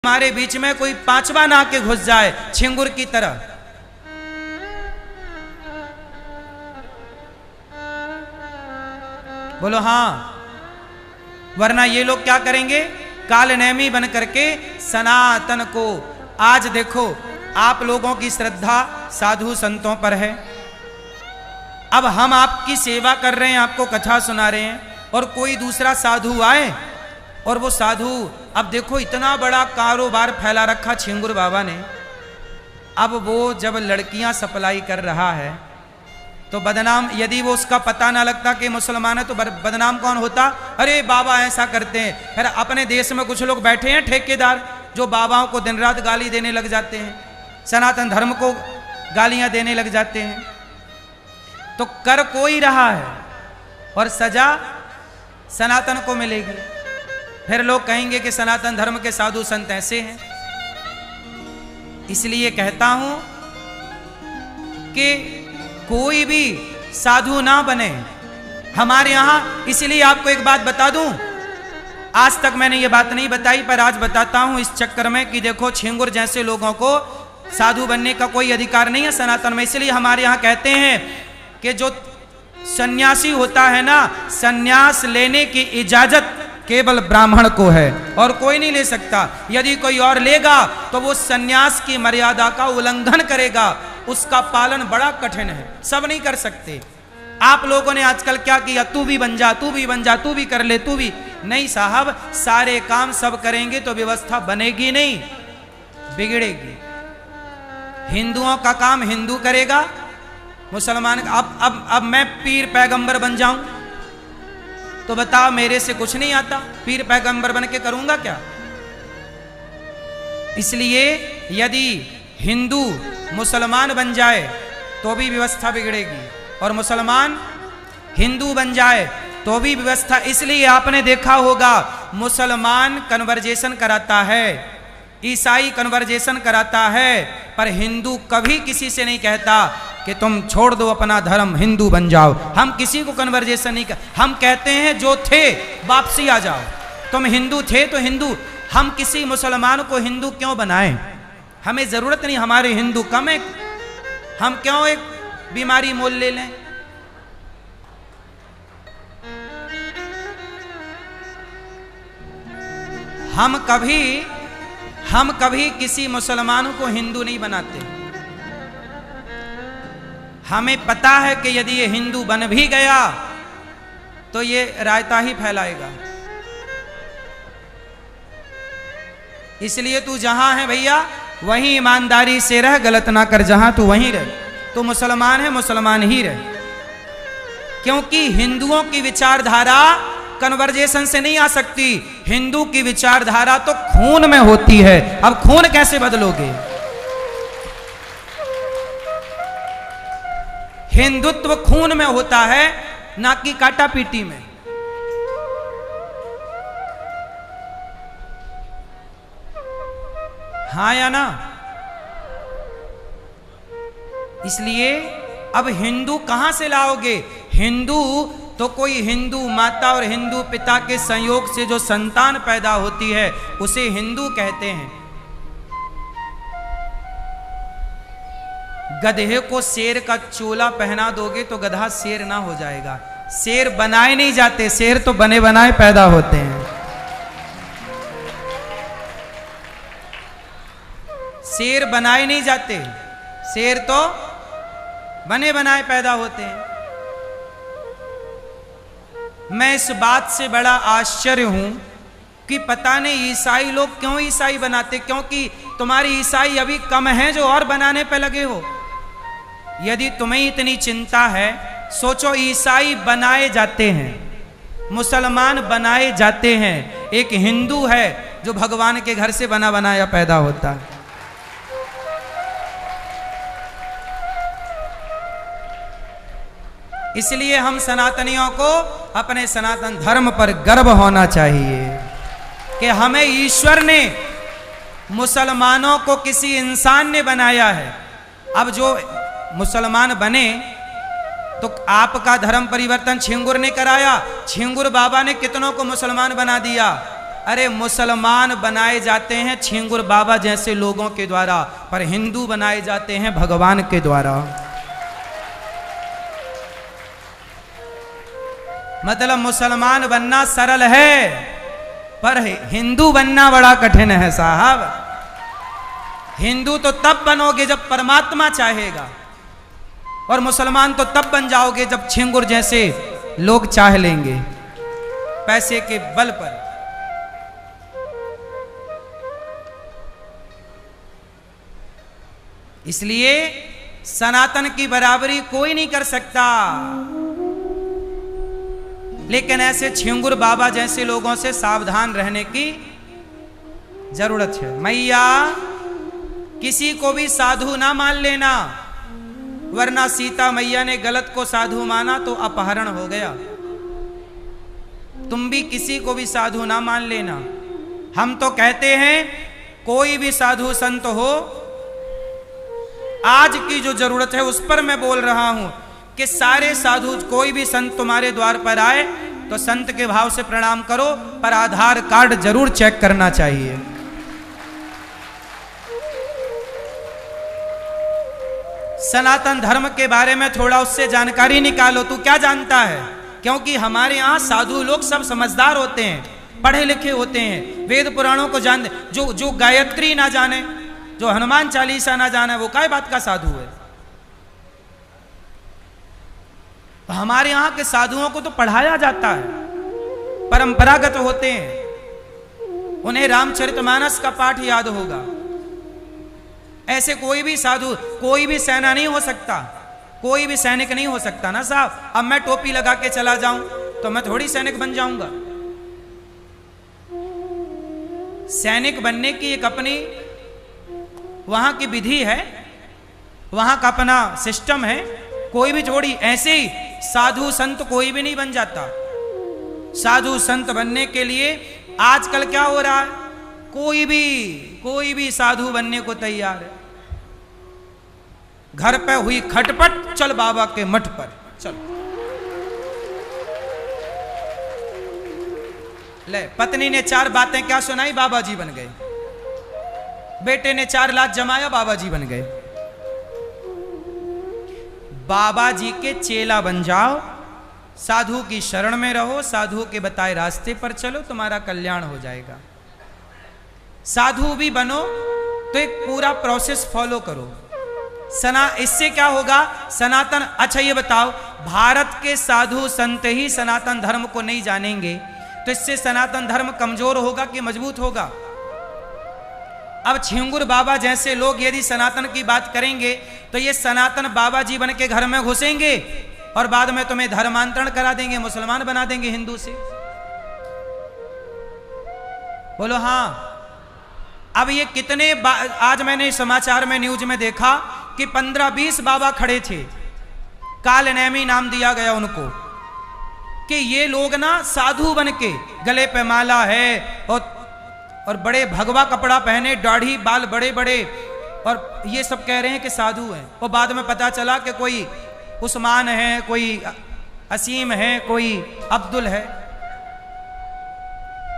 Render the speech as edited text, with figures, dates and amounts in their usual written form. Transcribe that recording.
तुम्हारे बीच में कोई पांचवा ना के घुस जाए छिंगुर की तरह। बोलो हाँ, वरना ये लोग क्या करेंगे, कालनेमी बन करके सनातन को। आज देखो आप लोगों की श्रद्धा साधु संतों पर है, अब हम आपकी सेवा कर रहे हैं, आपको कथा सुना रहे हैं, और कोई दूसरा साधु आए और वो साधु, अब देखो इतना बड़ा कारोबार फैला रखा छिंगुर बाबा ने, अब वो जब लड़कियां सप्लाई कर रहा है तो बदनाम, यदि वो उसका पता ना लगता कि मुसलमान है तो बदनाम कौन होता, अरे बाबा ऐसा करते हैं। फिर अपने देश में कुछ लोग बैठे हैं ठेकेदार जो बाबाओं को दिन रात गाली देने लग जाते हैं, सनातन धर्म को गालियां देने लग जाते हैं, तो कर कोई रहा है और सजा सनातन को मिलेगी। फिर लोग कहेंगे कि सनातन धर्म के साधु संत ऐसे हैं। इसलिए कहता हूं कि कोई भी साधु ना बने हमारे यहां। इसलिए आपको एक बात बता दूं, आज तक मैंने ये बात नहीं बताई पर आज बताता हूं इस चक्कर में कि देखो छिंगुर जैसे लोगों को साधु बनने का कोई अधिकार नहीं है सनातन में। इसलिए हमारे यहां कहते हैं कि जो सन्यासी होता है ना, सन्यास लेने की इजाजत केवल ब्राह्मण को है और कोई नहीं ले सकता। यदि कोई और लेगा तो वो सन्यास की मर्यादा का उल्लंघन करेगा, उसका पालन बड़ा कठिन है, सब नहीं कर सकते। आप लोगों ने आजकल क्या किया, तू भी बन जा, तू भी बन जा, तू भी कर ले, तू भी नहीं। साहब सारे काम सब करेंगे तो व्यवस्था बनेगी नहीं, बिगड़ेगी। हिंदुओं का काम हिंदू करेगा, मुसलमान का। अब मैं पीर पैगंबर बन जाऊं तो बताओ मेरे से कुछ नहीं आता, पीर पैगंबर बन के करूंगा क्या। इसलिए यदि हिंदू मुसलमान बन जाए तो भी व्यवस्था बिगड़ेगी, और मुसलमान हिंदू बन जाए तो भी व्यवस्था। इसलिए आपने देखा होगा मुसलमान कन्वर्जेशन कराता है, ईसाई कन्वर्जेशन कराता है, पर हिंदू कभी किसी से नहीं कहता कि तुम छोड़ दो अपना धर्म, हिंदू बन जाओ। हम किसी को कन्वर्जेशन नहीं कर, हम कहते हैं जो थे वापसी आ जाओ। तुम हिंदू थे तो हिंदू, हम किसी मुसलमान को हिंदू क्यों बनाएं, हमें जरूरत नहीं, हमारे हिंदू कम है, हम क्यों एक बीमारी मोल ले लें। हम कभी किसी मुसलमान को हिंदू नहीं बनाते। हमें पता है कि यदि ये हिंदू बन भी गया तो ये रायता ही फैलाएगा। इसलिए तू जहां है भैया वहीं ईमानदारी से रह, गलत ना कर, जहां तू वहीं रह। तू मुसलमान है, मुसलमान ही रह, क्योंकि हिंदुओं की विचारधारा कन्वर्जेशन से नहीं आ सकती। हिंदू की विचारधारा तो खून में होती है। अब खून कैसे बदलोगे, हिंदुत्व खून में होता है ना कि काटा पीटी में। हाँ या ना। इसलिए अब हिंदू कहां से लाओगे, हिंदू तो कोई हिंदू माता और हिंदू पिता के संयोग से जो संतान पैदा होती है उसे हिंदू कहते हैं। गधे को शेर का चोला पहना दोगे तो गधा शेर ना हो जाएगा। शेर बनाए नहीं जाते, शेर तो बने बनाए पैदा होते हैं। शेर बनाए नहीं जाते, शेर तो बने बनाए पैदा होते हैं। मैं इस बात से बड़ा आश्चर्य हूं कि पता नहीं ईसाई लोग क्यों ईसाई बनाते, क्योंकि तुम्हारी ईसाई अभी कम है जो और बनाने पे लगे हो। यदि तुम्हें इतनी चिंता है, सोचो ईसाई बनाए जाते हैं, मुसलमान बनाए जाते हैं, एक हिंदू है जो भगवान के घर से बना बनाया पैदा होता है। इसलिए हम सनातनियों को अपने सनातन धर्म पर गर्व होना चाहिए कि हमें ईश्वर ने, मुसलमानों को किसी इंसान ने बनाया है। अब जो मुसलमान बने तो आपका धर्म परिवर्तन छिंगुर ने कराया, छिंगुर बाबा ने कितनों को मुसलमान बना दिया। अरे मुसलमान बनाए जाते हैं छिंगुर बाबा जैसे लोगों के द्वारा, पर हिंदू बनाए जाते हैं भगवान के द्वारा। मतलब मुसलमान बनना सरल है, पर हिंदू बनना बड़ा कठिन है साहब। हिंदू तो तब बनोगे जब परमात्मा चाहेगा, और मुसलमान तो तब बन जाओगे जब छिंगुर जैसे लोग चाह लेंगे पैसे के बल पर। इसलिए सनातन की बराबरी कोई नहीं कर सकता, लेकिन ऐसे छिंगुर बाबा जैसे लोगों से सावधान रहने की जरूरत है। मैया किसी को भी साधु ना मान लेना, वरना सीता मैया ने गलत को साधु माना तो अपहरण हो गया। तुम भी किसी को भी साधु ना मान लेना। हम तो कहते हैं कोई भी साधु संत हो, आज की जो जरूरत है उस पर मैं बोल रहा हूं कि सारे साधु, कोई भी संत तुम्हारे द्वार पर आए तो संत के भाव से प्रणाम करो, पर आधार कार्ड जरूर चेक करना चाहिए। सनातन धर्म के बारे में थोड़ा उससे जानकारी निकालो, तू क्या जानता है? क्योंकि हमारे यहां साधु लोग सब समझदार होते हैं, पढ़े लिखे होते हैं, वेद पुराणों को जान, जो गायत्री ना जाने, जो हनुमान चालीसा ना जाने, वो काय बात का साधु है? तो हमारे यहां के साधुओं को तो पढ़ाया जाता है, परंपरागत होते हैं, उन्हें रामचरितमानस का पाठ याद होगा। ऐसे कोई भी साधु, कोई भी सेना नहीं हो सकता, कोई भी सैनिक नहीं हो सकता ना साहब। अब मैं टोपी लगा के चला जाऊं तो मैं थोड़ी सैनिक बन जाऊंगा। सैनिक बनने की एक अपनी वहां की विधि है, वहां का अपना सिस्टम है। कोई भी थोड़ी ऐसे ही साधु संत कोई भी नहीं बन जाता। साधु संत बनने के लिए आजकल क्या हो रहा है, कोई भी साधु बनने को तैयार है। घर पे हुई खटपट, चल बाबा के मठ पर चल। ले, पत्नी ने 4 बातें क्या सुनाई, बाबा जी बन गए। बेटे ने 4 लाख जमाया, बाबा जी बन गए। बाबा जी के चेला बन जाओ, साधु की शरण में रहो, साधु के बताए रास्ते पर चलो, तुम्हारा कल्याण हो जाएगा। साधु भी बनो तो एक पूरा प्रोसेस फॉलो करो। इससे क्या होगा, सनातन, अच्छा ये बताओ, भारत के साधु संत ही सनातन धर्म को नहीं जानेंगे तो इससे सनातन धर्म कमजोर होगा कि मजबूत होगा? अब छिंगुर बाबा जैसे लोग यदि सनातन की बात करेंगे तो ये सनातन बाबा जी बन के घर में घुसेंगे और बाद में तुम्हें धर्मांतरण करा देंगे, मुसलमान बना देंगे हिंदू से। बोलो हाँ। अब ये कितने आज मैंने समाचार में, न्यूज में देखा कि 15-20 बाबा खड़े थे, कालनेमी नाम दिया गया उनको, कि ये लोग ना साधु बन के, गले पे माला है और बड़े भगवा कपड़ा पहने, दाढ़ी बाल बड़े बड़े, और ये सब कह रहे हैं कि साधु हैं। और बाद में पता चला कि कोई उस्मान है, कोई असीम है, कोई अब्दुल है।